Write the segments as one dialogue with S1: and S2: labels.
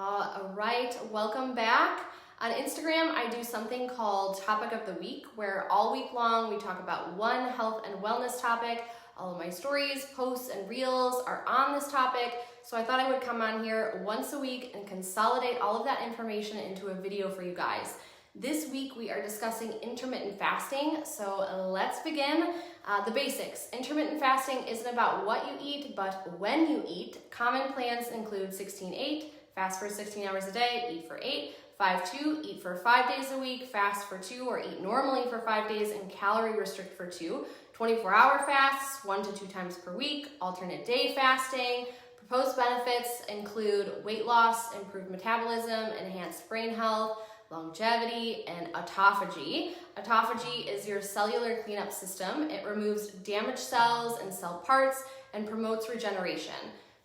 S1: All right, welcome back. On Instagram, I do something called Topic of the Week, where all week long we talk about one health and wellness topic. All of my stories, posts, and reels are on this topic, so I thought I would come on here once a week and consolidate all of that information into a video for you guys. This week we are discussing intermittent fasting, so let's begin. The basics. Intermittent fasting isn't about what you eat, but when you eat. Common plans include 16-8, fast for 16 hours a day, eat for 8, 5-2, eat for 5 days a week, fast for 2 or eat normally for 5 days and calorie restrict for 2, 24-hour fasts 1 to 2 times per week, alternate day fasting. Proposed benefits include weight loss, improved metabolism, enhanced brain health, longevity, and autophagy. Autophagy is your cellular cleanup system. It removes damaged cells and cell parts and promotes regeneration.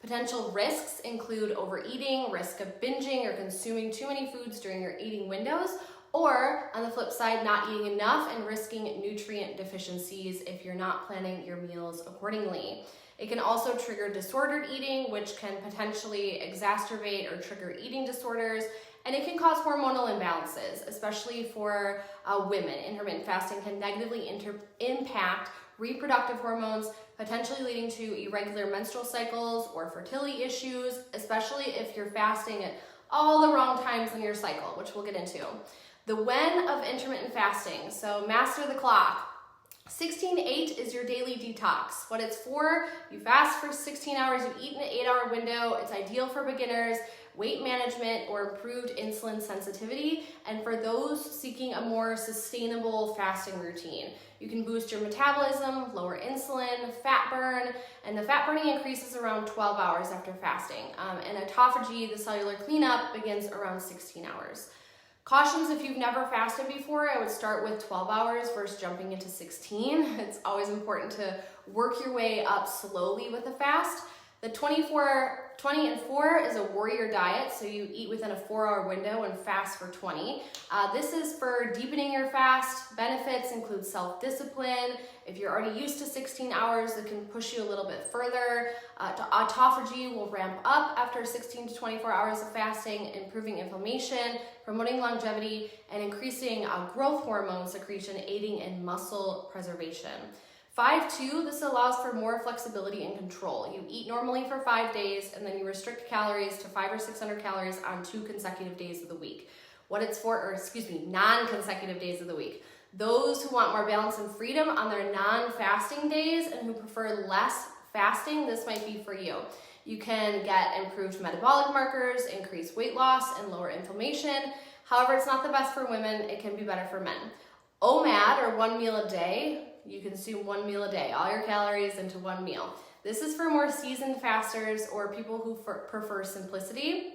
S1: Potential risks include overeating, risk of binging or consuming too many foods during your eating windows, or on the flip side, not eating enough and risking nutrient deficiencies if you're not planning your meals accordingly. It can also trigger disordered eating, which can potentially exacerbate or trigger eating disorders, and it can cause hormonal imbalances, especially for women. Intermittent fasting can negatively impact reproductive hormones, potentially leading to irregular menstrual cycles or fertility issues, especially if you're fasting at all the wrong times in your cycle, which we'll get into. The when of intermittent fasting, so master the clock. 16-8 is your daily detox. What it's for, you fast for 16 hours, you eat in an 8-hour window. It's ideal for beginners, weight management, or improved insulin sensitivity, and for those seeking a more sustainable fasting routine. You can boost your metabolism, lower insulin, fat burn, and the fat burning increases around 12 hours after fasting. And autophagy, the cellular cleanup, begins around 16 hours. Cautions: if you've never fasted before, I would start with 12 hours versus jumping into 16. It's always important to work your way up slowly with a fast. The 20 and 4 is a warrior diet, so you eat within a 4-hour window and fast for 20. This is for deepening your fast. Benefits include self-discipline. If you're already used to 16 hours, it can push you a little bit further. Autophagy will ramp up after 16 to 24 hours of fasting, improving inflammation, promoting longevity, and increasing growth hormone secretion, aiding in muscle preservation. 5-2, this allows for more flexibility and control. You eat normally for 5 days, and then you restrict calories to 500 or 600 calories on 2 consecutive days of the week. What it's for, non-consecutive days of the week. Those who want more balance and freedom on their non-fasting days and who prefer less fasting, this might be for you. You can get improved metabolic markers, increased weight loss, and lower inflammation. However, it's not the best for women. It can be better for men. OMAD, or 1 meal a day. You consume 1 meal a day, all your calories into 1 meal. This is for more seasoned fasters or people who prefer simplicity.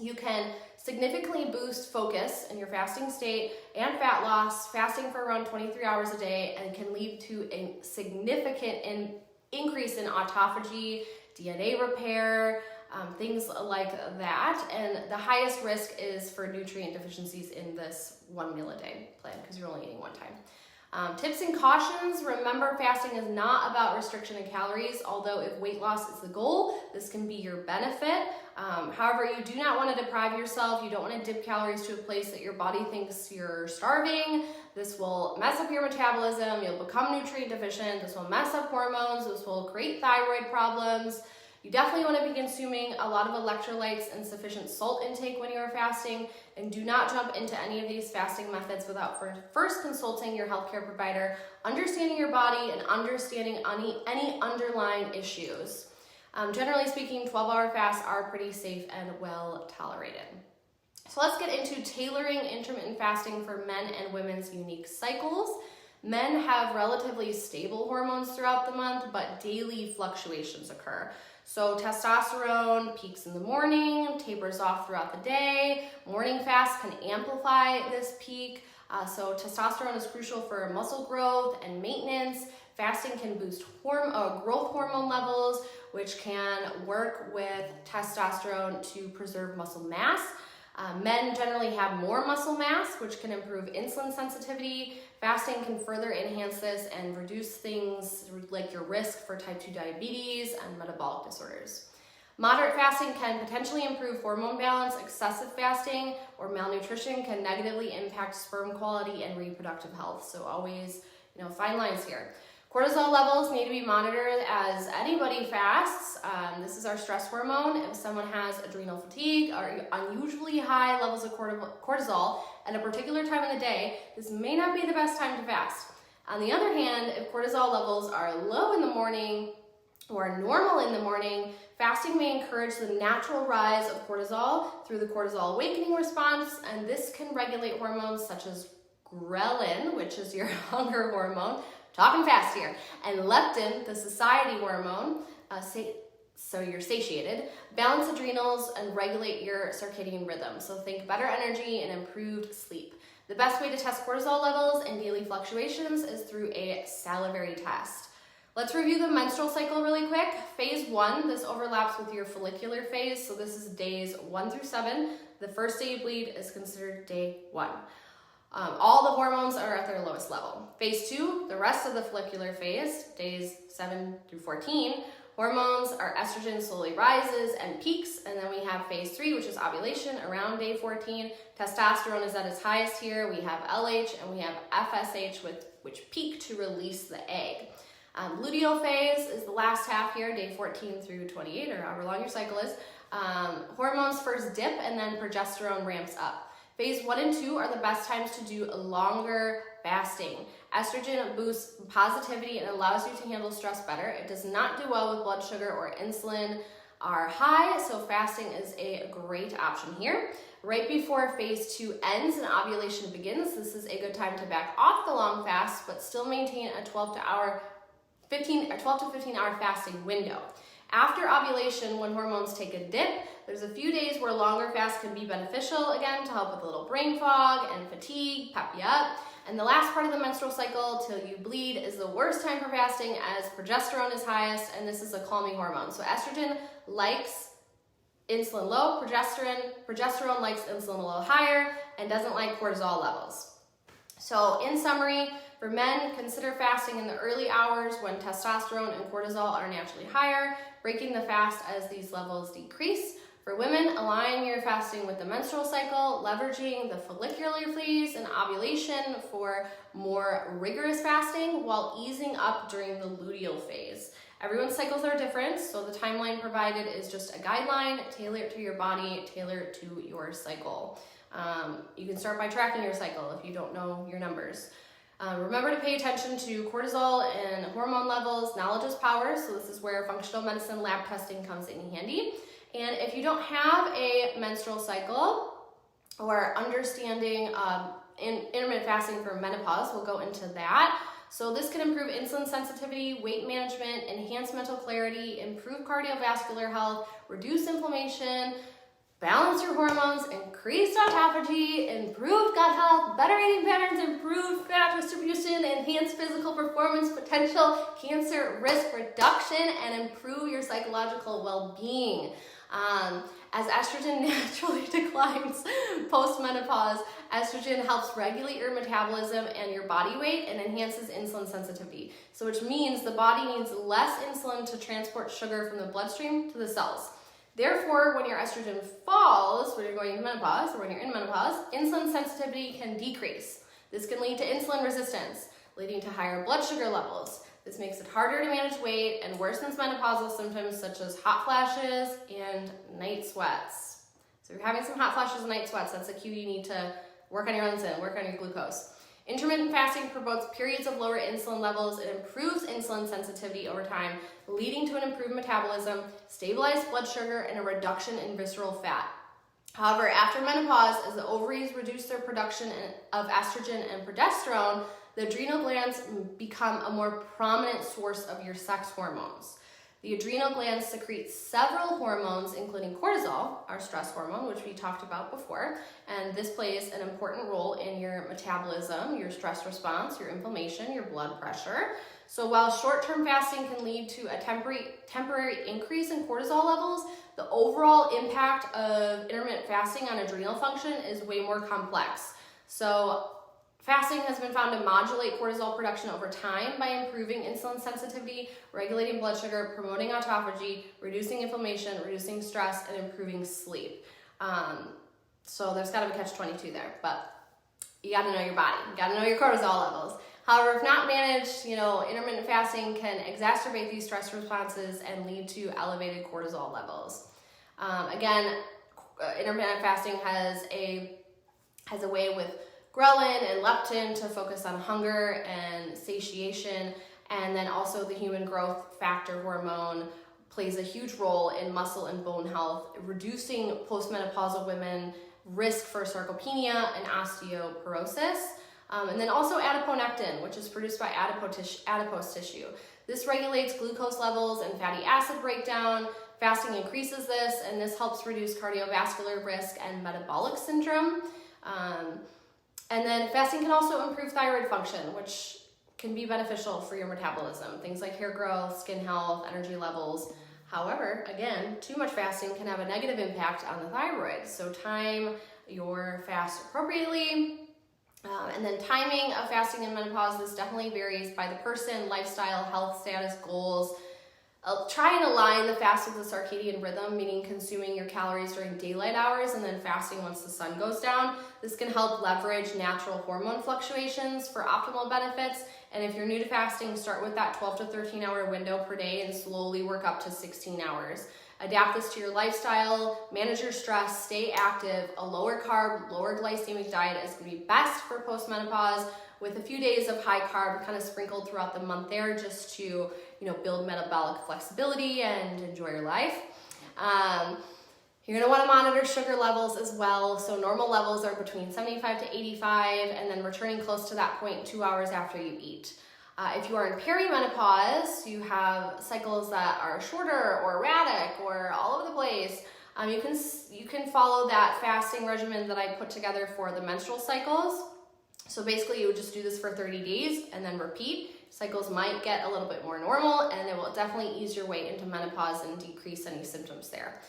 S1: You can significantly boost focus in your fasting state and fat loss, fasting for around 23 hours a day, and can lead to a significant increase in autophagy, DNA repair, things like that. And the highest risk is for nutrient deficiencies in this 1 meal a day plan because you're only eating one time. Tips and cautions: remember, fasting is not about restriction in calories, although if weight loss is the goal, this can be your benefit. However, you do not want to deprive yourself. You don't want to dip calories to a place that your body thinks you're starving. This will mess up your metabolism. You'll become nutrient deficient. This will mess up hormones. This will create thyroid problems. You definitely want to be consuming a lot of electrolytes and sufficient salt intake when you are fasting, and do not jump into any of these fasting methods without first consulting your healthcare provider, understanding your body, and understanding any underlying issues. Generally speaking, 12-hour fasts are pretty safe and well tolerated. So let's get into tailoring intermittent fasting for men and women's unique cycles. Men have relatively stable hormones throughout the month, but daily fluctuations occur. So testosterone peaks in the morning, tapers off throughout the day. Morning fast can amplify this peak. So testosterone is crucial for muscle growth and maintenance. Fasting can boost growth hormone levels, which can work with testosterone to preserve muscle mass. Men generally have more muscle mass, which can improve insulin sensitivity. Fasting can further enhance this and reduce things like your risk for type 2 diabetes and metabolic disorders. Moderate fasting can potentially improve hormone balance. Excessive fasting or malnutrition can negatively impact sperm quality and reproductive health. So always, fine lines here. Cortisol levels need to be monitored as anybody fasts. This is our stress hormone. If someone has adrenal fatigue or unusually high levels of cortisol at a particular time of the day, this may not be the best time to fast. On the other hand, if cortisol levels are low in the morning or normal in the morning, fasting may encourage the natural rise of cortisol through the cortisol awakening response, and this can regulate hormones such as ghrelin, which is your hunger hormone, talking fast here, and leptin, the satiety hormone, so you're satiated, balance adrenals, and regulate your circadian rhythm. So think better energy and improved sleep. The best way to test cortisol levels and daily fluctuations is through a salivary test. Let's review the menstrual cycle really quick. Phase 1, this overlaps with your follicular phase, so this is days 1 through 7. The first day you bleed is considered day 1. All the hormones are at their lowest level. Phase 2, the rest of the follicular phase, days 7 through 14, hormones, our estrogen slowly rises and peaks, and then we have phase 3, which is ovulation, around day 14. Testosterone is at its highest here. We have LH and we have FSH, which peak to release the egg. Luteal phase is the last half here, day 14 through 28, or however long your cycle is. Hormones first dip and then progesterone ramps up. Phase 1 and 2 are the best times to do longer fasting. Estrogen boosts positivity and allows you to handle stress better. It does not do well with blood sugar or insulin are high, so fasting is a great option here. Right before phase 2 ends and ovulation begins, this is a good time to back off the long fast, but still maintain a 12 to 15 hour fasting window. After ovulation, when hormones take a dip, there's a few days where longer fasts can be beneficial, again, to help with a little brain fog and fatigue, pep you up. And the last part of the menstrual cycle, till you bleed, is the worst time for fasting as progesterone is highest, and this is a calming hormone. So estrogen likes insulin low, progesterone likes insulin a little higher, and doesn't like cortisol levels. So in summary, for men, consider fasting in the early hours when testosterone and cortisol are naturally higher, breaking the fast as these levels decrease. For women, align your fasting with the menstrual cycle, leveraging the follicular phase and ovulation for more rigorous fasting while easing up during the luteal phase. Everyone's cycles are different, so the timeline provided is just a guideline. Tailor it to your body, tailor it to your cycle. You can start by tracking your cycle if you don't know your numbers. Remember to pay attention to cortisol and hormone levels. Knowledge is power, so this is where functional medicine lab testing comes in handy. And if you don't have a menstrual cycle or understanding intermittent fasting for menopause, we'll go into that. So this can improve insulin sensitivity, weight management, enhance mental clarity, improve cardiovascular health, reduce inflammation, balance your hormones, increase autophagy, improve gut health, better eating patterns, improved fat distribution, enhance physical performance potential, cancer risk reduction, and improve your psychological well-being. As estrogen naturally declines post-menopause, estrogen helps regulate your metabolism and your body weight and enhances insulin sensitivity. So which means the body needs less insulin to transport sugar from the bloodstream to the cells. Therefore, when your estrogen falls, when you're going into menopause or when you're in menopause, insulin sensitivity can decrease. This can lead to insulin resistance, leading to higher blood sugar levels. This makes it harder to manage weight and worsens menopausal symptoms such as hot flashes and night sweats. So if you're having some hot flashes and night sweats, that's a cue you need to work on your insulin, work on your glucose. Intermittent fasting promotes periods of lower insulin levels. It improves insulin sensitivity over time, leading to an improved metabolism, stabilized blood sugar, and a reduction in visceral fat. However, after menopause, as the ovaries reduce their production of estrogen and progesterone, the adrenal glands become a more prominent source of your sex hormones. The adrenal glands secrete several hormones, including cortisol, our stress hormone, which we talked about before, and this plays an important role in your metabolism, your stress response, your inflammation, your blood pressure. So while short-term fasting can lead to a temporary increase in cortisol levels, the overall impact of intermittent fasting on adrenal function is way more complex. So Fasting has been found to modulate cortisol production over time by improving insulin sensitivity, regulating blood sugar, promoting autophagy, reducing inflammation, reducing stress, and improving sleep. So there's got to be catch-22 there, but you got to know your body. You got to know your cortisol levels. However, if not managed, intermittent fasting can exacerbate these stress responses and lead to elevated cortisol levels. Again, intermittent fasting has a way with ghrelin and leptin to focus on hunger and satiation, and then also the human growth factor hormone plays a huge role in muscle and bone health, reducing postmenopausal women risk for sarcopenia and osteoporosis. And then also adiponectin, which is produced by adipose tissue. This regulates glucose levels and fatty acid breakdown. Fasting increases this, and this helps reduce cardiovascular risk and metabolic syndrome. And then fasting can also improve thyroid function, which can be beneficial for your metabolism. Things like hair growth, skin health, energy levels. However, again, too much fasting can have a negative impact on the thyroid. So time your fast appropriately. And then timing of fasting in menopause, this definitely varies by the person, lifestyle, health status, goals. Try and align the fast with the circadian rhythm, meaning consuming your calories during daylight hours and then fasting once the sun goes down. This can help leverage natural hormone fluctuations for optimal benefits. And if you're new to fasting, start with that 12 to 13 hour window per day and slowly work up to 16 hours. Adapt this to your lifestyle, manage your stress, stay active. A lower carb, lower glycemic diet is going to be best for postmenopause, with a few days of high carb kind of sprinkled throughout the month there, just to build metabolic flexibility and enjoy your life. You're going to want to monitor sugar levels as well. So normal levels are between 75 to 85, and then returning close to that point 2 hours after you eat. If you are in perimenopause, you have cycles that are shorter or erratic or all over the place. You can follow that fasting regimen that I put together for the menstrual cycles. So basically you would just do this for 30 days and then repeat. Cycles might get a little bit more normal, and it will definitely ease your way into menopause and decrease any symptoms there.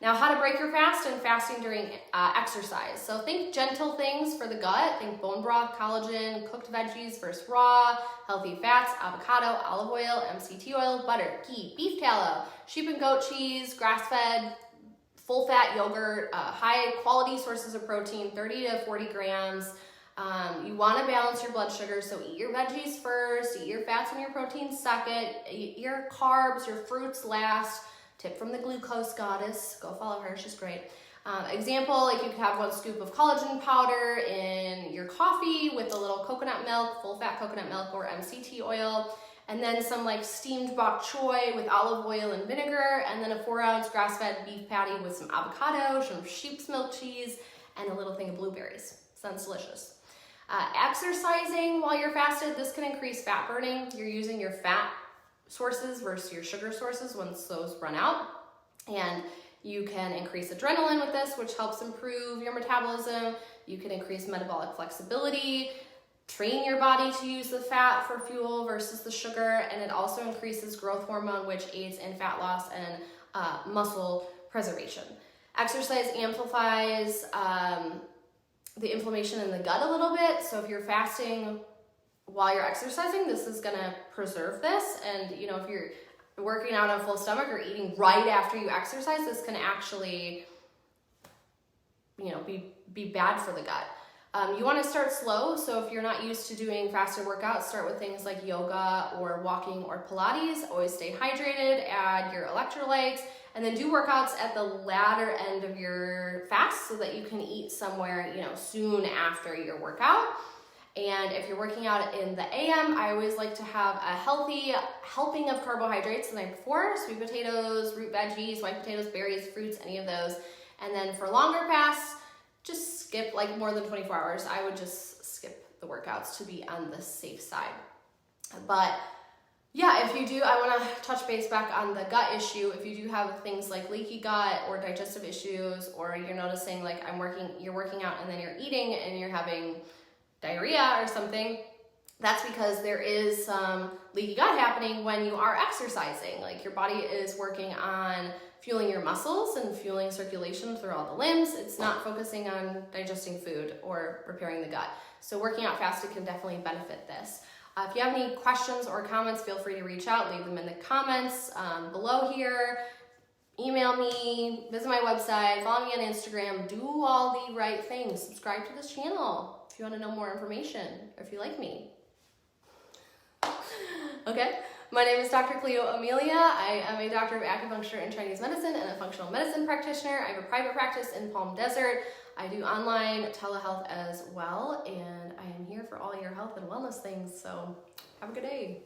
S1: Now, how to break your fast and fasting during exercise. So think gentle things for the gut. Think bone broth, collagen, cooked veggies versus raw, healthy fats, avocado, olive oil, MCT oil, butter, ghee, beef tallow, sheep and goat cheese, grass-fed, full-fat yogurt, high quality sources of protein, 30 to 40 grams. You want to balance your blood sugar, so eat your veggies first, eat your fats and your proteins second, eat your carbs, your fruits last. Tip from the glucose goddess, go follow her, she's great. Example, like you could have 1 scoop of collagen powder in your coffee with a little coconut milk, full fat coconut milk or MCT oil, and then some like steamed bok choy with olive oil and vinegar, and then a 4-ounce grass-fed beef patty with some avocado, some sheep's milk cheese, and a little thing of blueberries. Sounds delicious. Exercising while you're fasted, this can increase fat burning. You're using your fat sources versus your sugar sources once those run out. And you can increase adrenaline with this, which helps improve your metabolism. You can increase metabolic flexibility, train your body to use the fat for fuel versus the sugar, and it also increases growth hormone, which aids in fat loss and muscle preservation. Exercise amplifies the inflammation in the gut a little bit. So if you're fasting while you're exercising, this is gonna preserve this. And if you're working out on full stomach or eating right after you exercise, this can actually, be bad for the gut. You wanna start slow. So if you're not used to doing fasted workouts, start with things like yoga or walking or Pilates. Always stay hydrated, add your electrolytes, and then do workouts at the latter end of your fast so that you can eat somewhere, soon after your workout. And if you're working out in the AM, I always like to have a healthy helping of carbohydrates the night before, sweet potatoes, root veggies, white potatoes, berries, fruits, any of those. And then for longer fasts, just skip like more than 24 hours. I would just skip the workouts to be on the safe side. But yeah, if you do, I want to touch base back on the gut issue. If you do have things like leaky gut or digestive issues, or you're noticing like you're working out and then you're eating and you're having diarrhea or something, That's because there is some leaky gut happening when you are exercising. Like your body is working on fueling your muscles and fueling circulation through all the limbs. It's not focusing on digesting food or repairing the gut. So working out fasted can definitely benefit this. If you have any questions or comments, feel free to reach out, leave them in the comments below here. Email me, visit my website, follow me on Instagram, do all the right things. Subscribe to this channel if you want to know more information or if you like me. Okay, my name is Dr. Cleo Amelia. I am a doctor of acupuncture and Chinese medicine and a functional medicine practitioner. I have a private practice in Palm Desert. I do online telehealth as well, and I am here for all your health and wellness things, so have a good day.